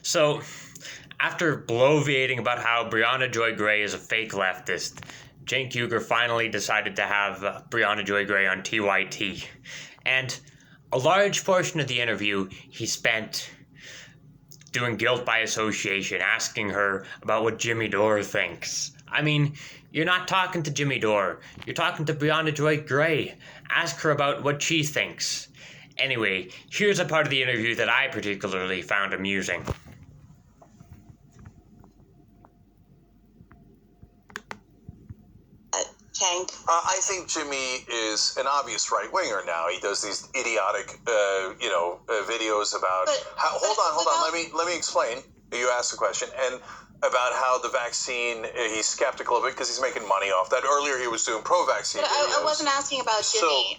So, after bloviating about how Briahna Joy Gray is a fake leftist, Cenk Uygur finally decided to have Briahna Joy Gray on TYT. And a large portion of the interview he spent doing guilt by association, asking her about what Jimmy Dore thinks. I mean, you're not talking to Jimmy Dore. You're talking to Briahna Joy Gray. Ask her about what she thinks. Anyway, here's a part of the interview that I particularly found amusing. Cenk? I think Jimmy is an obvious right-winger now. He does these idiotic, videos about... Hold on. Let me explain. You asked the question. And about how the vaccine, he's skeptical of it because he's making money off that. Earlier, he was doing pro-vaccine videos. I wasn't asking about Jimmy.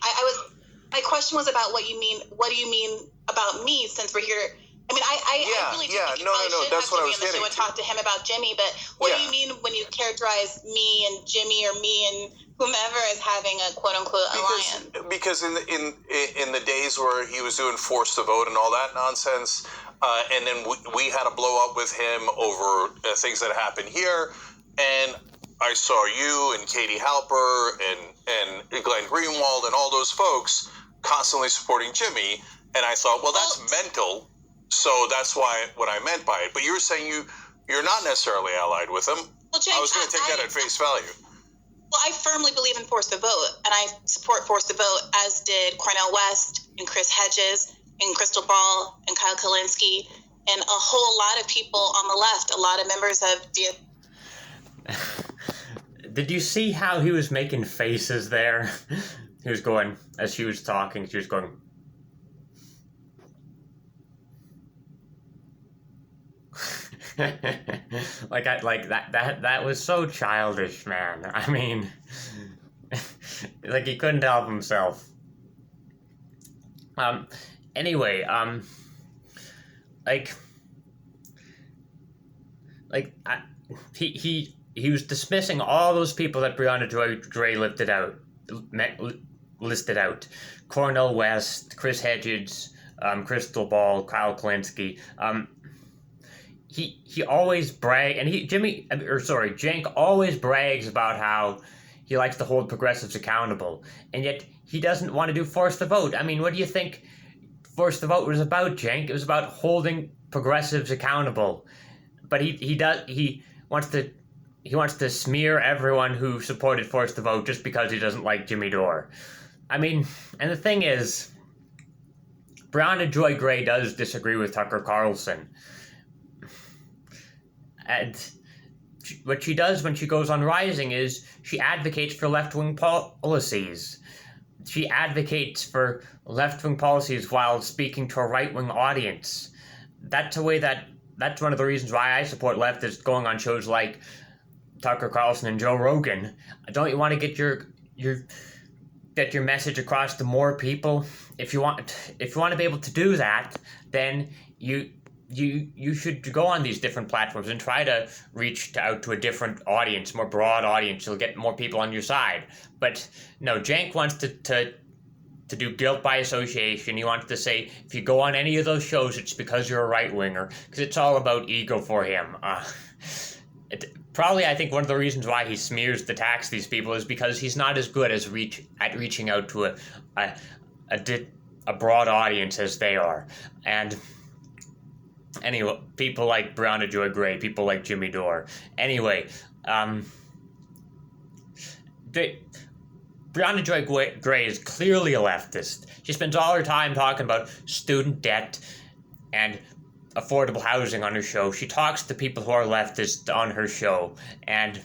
My question was about what you mean. What do you mean about me, since we're here? I mean, I really do think you probably should have Jimmy on the show and talk to him about Jimmy, but what do you mean when you characterize me and Jimmy or me and whomever as having a quote-unquote alliance? Because in the days where he was doing forced to vote and all that nonsense, and then we had a blow-up with him over things that happened here, and I saw you and Katie Halper and Glenn Greenwald and all those folks constantly supporting Jimmy, and I thought, well, that's mental. So that's what I meant by it. But you were saying you're not necessarily allied with him. Well, Cenk, I was going to take that at face value. Well, I firmly believe in forced to vote, and I support forced to vote, as did Cornel West and Chris Hedges and Crystal Ball and Kyle Kalinske and a whole lot of people on the left, a lot of members of Did you see how he was making faces there? He was going, as she was talking, she was going... that was so childish, man. I mean, like he couldn't help himself. Anyway, he was dismissing all those people that Briahna Joy Gray listed out. Cornel West, Chris Hedges, Crystal Ball, Kyle Kalinske. He always Cenk always brags about how he likes to hold progressives accountable, and yet he doesn't want to do force the vote. I mean, what do you think force the vote was about, Cenk? It was about holding progressives accountable, but he wants to smear everyone who supported force the vote just because he doesn't like Jimmy Dore. I mean, and the thing is, Briahna Joy Gray does disagree with Tucker Carlson. And what she does when she goes on Rising is she advocates for left-wing policies. She advocates for left-wing policies while speaking to a right-wing audience. That's one of the reasons why I support leftists going on shows like Tucker Carlson and Joe Rogan. Don't you want to get your message across to more people? If you want to be able to do that, then you should go on these different platforms and try to reach out to a different audience, more broad audience. You'll get more people on your side. But no, Cenk wants to do guilt by association. He wants to say, if you go on any of those shows, it's because you're a right-winger, because it's all about ego for him. Probably, I think one of the reasons why he smears attacks these people is because he's not as good as reaching out to a broad audience as they are. And anyway, people like Briahna Joy Gray, people like Jimmy Dore. Anyway, Briahna Joy Gray is clearly a leftist. She spends all her time talking about student debt and affordable housing on her show. She talks to people who are leftist on her show, and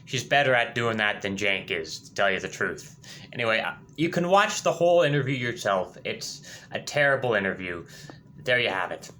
she's better at doing that than Cenk is, to tell you the truth. Anyway, you can watch the whole interview yourself. It's a terrible interview. There you have it.